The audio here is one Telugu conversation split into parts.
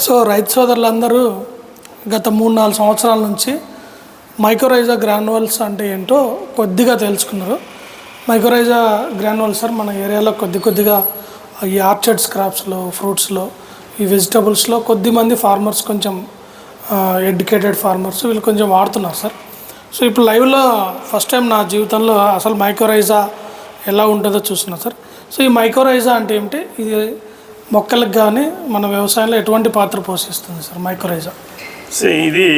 సో రైతు సోదరులందరూ గత 3-4 సంవత్సరాల నుంచి మైకోరైజా గ్రాన్యువల్స్ అంటే ఏంటో కొద్దిగా తెలుసుకున్నారు. మైకోరైజా గ్రాన్యువల్స్ సార్ మన ఏరియాలో కొద్దిగా ఈ ఆర్చర్డ్స్ క్రాప్స్లో, ఫ్రూట్స్లో, ఈ వెజిటబుల్స్లో కొద్దిమంది ఫార్మర్స్ కొంచెం ఎడ్యుకేటెడ్ ఫార్మర్స్ వీళ్ళు కొంచెం వాడుతున్నారు సార్. సో ఇప్పుడు లైవ్లో ఫస్ట్ టైం నా జీవితంలో అసలు మైకోరైజా ఎలా ఉంటుందో చూస్తున్నా సార్. సో ఈ మైకోరైజా అంటే ఏమిటి, ఇది మొక్కలకు కానీ మన వ్యవసాయంలో ఎటువంటి పాత్ర పోషిస్తుంది సార్ మైకోరైజా? సో ఇది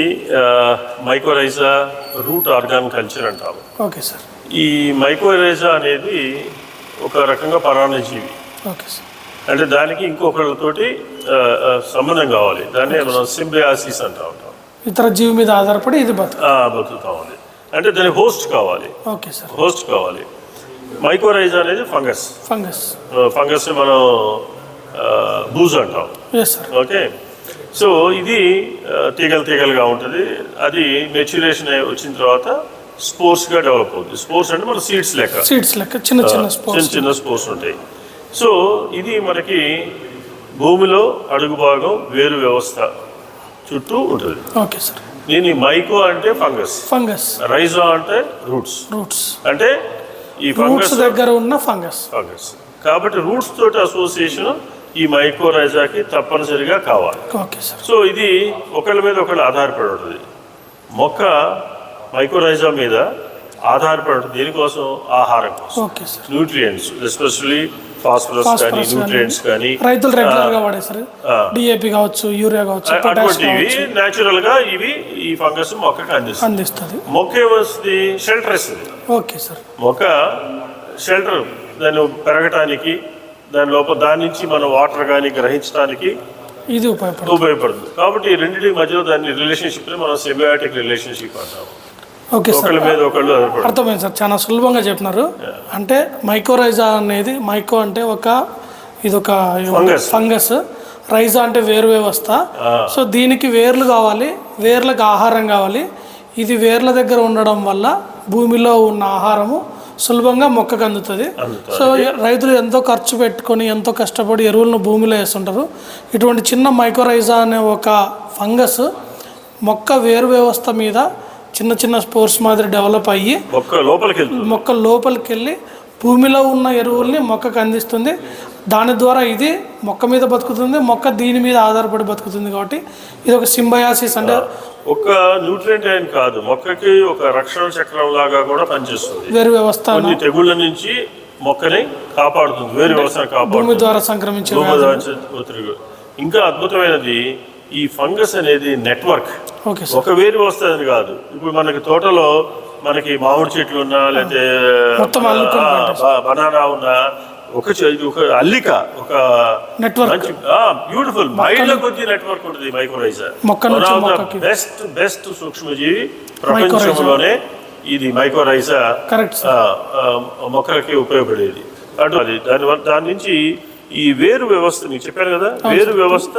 మైకోరైజా రూట్ ఆర్గాన్ కల్చర్ అంటాము. Okay sir. ఈ మైకోరైజా అనేది ఒక రకంగా పరాన్నజీవి. Okay sir. అంటే దానికి ఇంకొకళ్ళతోటి సంబంధం కావాలి, దాన్ని మనం సింబయాసిస్ అంటూ ఉంటాం. ఇతర జీవి మీద ఆధారపడి ఇది బతుకుతా ఉంది. అంటే దాని హోస్ట్ కావాలి. Okay sir. హోస్ట్ కావాలి. మైకోరైజా అనేది ఫంగస్ మనం బూజ్ అంటాం. ఓకే. సో ఇది తీగలుగా ఉంటుంది. అది మెచ్యురేషన్ వచ్చిన తర్వాత స్పోర్స్గా డెవలప్ అవుతుంది. స్పోర్స్ అంటే మన సీడ్స్ లెక్క చిన్న స్పోర్స్ ఉంటాయి. సో ఇది మనకి భూమిలో అడుగు భాగం వేరు వ్యవస్థ చుట్టూ ఉంటుంది. Okay sir. దీన్ని మైకో అంటే ఫంగస్, రైజా అంటే రూట్స్ అంటే ఈ ఫంగస్ దగ్గర ఉన్న ఫంగస్. కాబట్టి రూట్స్ తోటి అసోసియేషన్ ఈ మైకోరైజాకి తప్పనిసరిగా కావాలి. సో ఇది ఒకళ్ళ మీద ఒకళ్ళు ఆధారపడి ఉంటుంది. మొక్క మైకోరైజా మీద ఆధారపడి ఉంటుంది. దీనికోసం ఆహారం కోసం, న్యూట్రియంట్స్, ఎస్పెషల్లీ ఫాస్ఫరస్ కానీ న్యూట్రియంట్స్ కానీ రైతులు రెగ్యులర్ గా వాడేస్తారు. డిఏపి కావచ్చు, యూరియా కావచ్చు, అటువంటివి న్యాచురల్ గా ఇవి ఈ ఫంగస్ మొక్కకి అందిస్తుంది. మొక్క ఏమొస్తుంది? షెల్టర్ ఇస్తుంది. Okay sir. మొక్క షెల్టర్ దాన్ని పెరగటానికి, దాని నుంచి మనం వాటర్ కానీ గ్రహించడానికి ఇది ఉపయోగపడుతుంది. కాబట్టి ఈ రెండింటి మధ్యలో దాని రిలేషన్షిప్ మనం సింబయాటిక్ రిలేషన్షిప్ అంటాము. ఓకే సార్, అర్థమైంది సార్. చాలా సులభంగా చెప్పినారు. అంటే మైకోరైజా అనేది, మైకో అంటే ఇదొక ఫంగస్, రైజా అంటే వేరు వ్యవస్థ. సో దీనికి వేర్లు కావాలి, వేర్లకు ఆహారం కావాలి. ఇది వేర్ల దగ్గర ఉండడం వల్ల భూమిలో ఉన్న ఆహారము సులభంగా మొక్కకు అందుతుంది. సో రైతులు ఎంతో ఖర్చు పెట్టుకొని ఎంతో కష్టపడి ఎరువులను భూమిలో వేస్తుంటారు. ఇటువంటి చిన్న మైకోరైజా అనే ఒక ఫంగస్ మొక్క వేరు వ్యవస్థ మీద చిన్న స్పోర్స్ మాదిరి డెవలప్ అయ్యి మొక్క లోపలికి వెళ్ళి భూమిలో ఉన్న ఎరువుల్ని మొక్కకు అందిస్తుంది. దాని ద్వారా ఇది మొక్క మీద బతుకుతుంది, మొక్క దీని మీద ఆధారపడి బతుకుతుంది. కాబట్టి ఇది ఒక సింబయాసిస్. అంటే ఒక న్యూట్రియంట్ అయిన కాదు, మొక్కకి ఒక రక్షణ చక్రం లాగా కూడా పనిచేస్తుంది. వేరు వ్యవస్థ తెగుళ్ళ నుంచి మొక్కని కాపాడుతుంది, వేరు వ్యవస్థను కాపాడుతుంది, భూమి ద్వారా సంక్రమించే. ఇంకా అద్భుతమైనది ఈ ఫంగస్ అనేది నెట్వర్క్. ఒక వేరు వ్యవస్థ అని కాదు. ఇప్పుడు మనకి తోటలో మనకి మామిడి చెట్లు ఉన్నా, లేకపోతే బనానా ఉన్నా, ఒక అల్లిక, ఒక నెట్వర్క్, బ్యూటిఫుల్ మైండ్ కొద్ది నెట్వర్క్ ఉంటుంది మైకోరైజా. బెస్ట్ సూక్ష్మజీవి ప్రపంచంలోనే ఇది మైకోరైజా మొక్కలకి ఉపయోగపడేది. దాని నుంచి ఈ వేరు వ్యవస్థ మీకు చెప్పాను కదా, వేరు వ్యవస్థ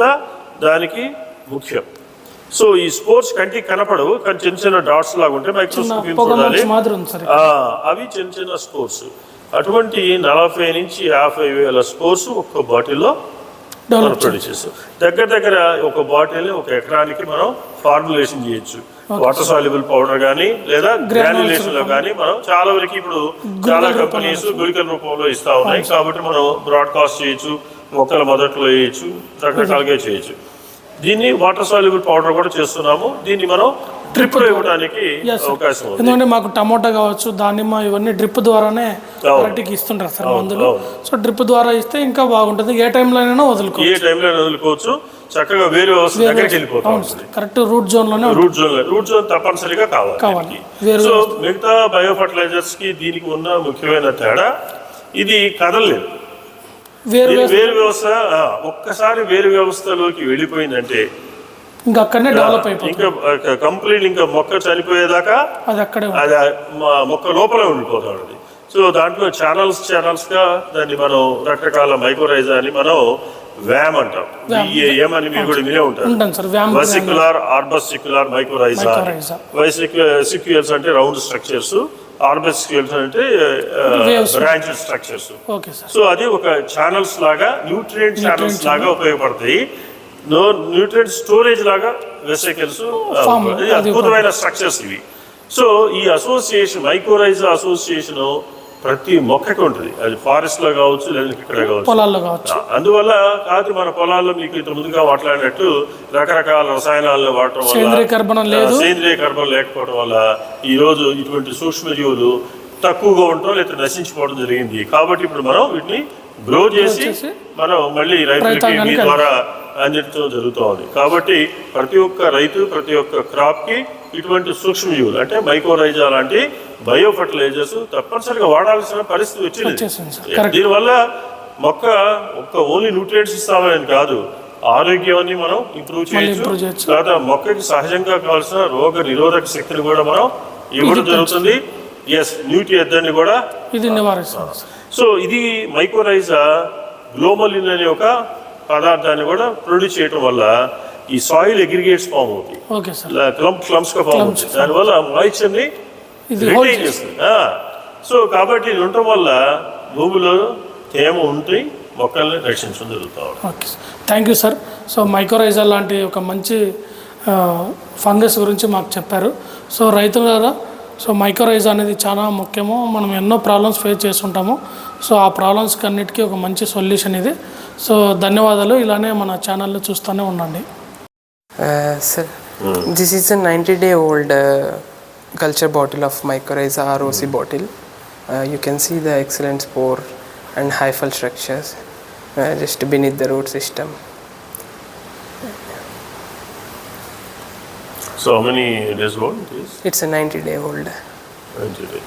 దానికి ముఖ్యం. సో ఈ స్పోర్స్ కంటికి కనపడవు, కానీ చిన్న డాట్స్ లాగా ఉంటాయి. మైక్రోస్కోప్ చూడాలి, అవి చిన్న స్పోర్స్. అటువంటి 40 నుంచి 50 వేల స్పోర్స్ ఒక్క బాటిల్లో ప్రొడ్యూస్ చేస్తాం. దగ్గర ఒక బాటిల్ని 1 ఎకరానికి మనం ఫార్ములేషన్ చేయొచ్చు. వాటర్ సాల్యుబుల్ పౌడర్ కానీ లేదా గ్రాన్యులేషన్ లో కానీ మనం చాలా వరకు ఇప్పుడు చాలా కంపెనీస్ గుళికల రూపంలో ఇస్తా ఉన్నాయి. కాబట్టి మనం బ్రాడ్కాస్ట్ చేయొచ్చు, మొక్కల మొదట్లో వేయచ్చు, రకరకాలుగా చేయొచ్చు. దీన్ని వాటర్ సాల్యుబుల్ పౌడర్ కూడా చేస్తున్నాము. దీన్ని మనం డ్రిప్ ఇవ్వడానికి అవకాశం ఉంది. ఎందుకంటే మాకు టమోటా కావచ్చు, దానిమ్మ, ఇవన్నీ డ్రిప్ ద్వారానే వాటికి ఇస్తుంటారు సార్ మందులు. సో డ్రిప్ ద్వారా ఇస్తే ఇంకా బాగుంటుంది. ఏ టైంలో అయినా వదులుకోవచ్చు. చక్కగా వేరే వ్యవస్థ దగ్గరికి వెళ్ళిపోతుంది. కరెక్ట్ రూట్ జోన్ తప్పనిసరిగా కావాలి. సో మిగతా బయో ఫర్టిలైజర్స్ కి దీనికి ఉన్న ముఖ్యమైన తేడా, ఇది కదలలేదు. వేరు వ్యవస్థ ఒక్కసారి వేరు వ్యవస్థలోకి వెళ్ళిపోయిందంటే ఇంకా కంప్లీట్ ఇంకా మొక్క చనిపోయేదాకా అది మొక్క లోపల ఉండిపోతుంది. సో దాంట్లో ఛానల్స్ గా దాన్ని మనం రకరకాల మైకోరైజా అని మనం వ్యామ్ అంటాం. VAM అని మీరు కూడా వినే ఉంటారు. Vesicular, ఆర్బసిక్యులర్ mycorrhiza. వెసిక్యులర్స్ అంటే రౌండ్ స్ట్రక్చర్స్, ఆర్బసిక్యులర్స్ అంటే బ్రాంచ్ స్ట్రక్చర్స్. సో అది ఒక ఛానల్స్ లాగా, న్యూట్రియంట్ ఛానల్స్ లాగా ఉపయోగపడతాయి. న్యూట్రియంట్ స్టోరేజ్ లాగా వెసికల్స్, అద్భుతమైన స్ట్రక్చర్స్ ఇవి. సో ఈ అసోసియేషన్, మైకోరైజా అసోసియేషన్ ప్రతి మొక్కకి ఉంటుంది. అది ఫారెస్ట్ లో కావచ్చు, లేదా ఇక్కడ కావచ్చు, పొలాల్లో కావచ్చు. అందువల్ల కాదు మన పొలాల్లో మీకు ఇంత ముందుగా మాట్లాడినట్టు రకరకాల రసాయనాలను వాడటం వల్ల, సేంద్రియ కర్బనం లేకపోవడం వల్ల ఈ రోజు ఇటువంటి సూక్ష్మజీవులు తక్కువగా ఉండటం లేదా నశించిపోవడం జరిగింది. కాబట్టి ఇప్పుడు మనం వీటిని గ్రో చేసి మనం మళ్ళీ రైతులకి మీ ద్వారా అందించడం జరుగుతోంది. కాబట్టి ప్రతి ఒక్క రైతు, ప్రతి ఒక్క క్రాప్ కి ఇటువంటి సూక్ష్మజీవులు అంటే మైకోరైజా లాంటి బయో ఫర్టిలైజర్స్ తప్పనిసరిగా వాడాల్సిన పరిస్థితి వచ్చింది. దీనివల్ల మొక్క ఓన్లీ న్యూట్రియంట్స్ ఇస్తామని కాదు, ఆరోగ్యాన్ని మనం ఇంప్రూవ్ చేయొచ్చు. తర్వాత మొక్కకి సహజంగా కావాల్సిన రోగ నిరోధక శక్తిని కూడా మనం ఇవ్వడం జరుగుతుంది. నీటి ఎద్దడిని కూడా ఇది నివారిస్తుంది. సో ఇది మైకోరైజా గ్లోమలిన్ అనే ఒక పదార్థాన్ని కూడా ప్రొడ్యూస్ చేయడం వల్ల ఈ సాయిల్ అగ్రిగేట్స్ ఫామ్ అవుతాయి, క్లమ్స్ గా ఫామ్ అవుతాయి. దానివల్ల మాయిశ్చర్ ని రిటైన్ చేస్తుంది. సో కాబట్టి ఇది ఉండటం వల్ల భూమిలో తేమ ఉంటే మొక్కల్ని రక్షించడం జరుగుతాం. Okay, thank you sir. So mycorrhiza లాంటి ఒక మంచి ఫంగస్ గురించి మాకు చెప్పారు. సో రైతుల ద్వారా సో మైకోరైజా అనేది చాలా ముఖ్యము. మనం ఎన్నో ప్రాబ్లమ్స్ ఫేస్ చేస్తుంటాము. సో ఆ ప్రాబ్లమ్స్కి అన్నిటికీ ఒక మంచి సొల్యూషన్ ఇది. సో ధన్యవాదాలు. ఇలానే మన ఛానల్లో చూస్తూనే ఉండండి. Sir, this is a 90-day-old culture bottle of mycorrhiza ROC bottle. You can see the excellent spore and hyphal structures just beneath the root system. So how many days old it is? It's a 90-day-old. 90 days.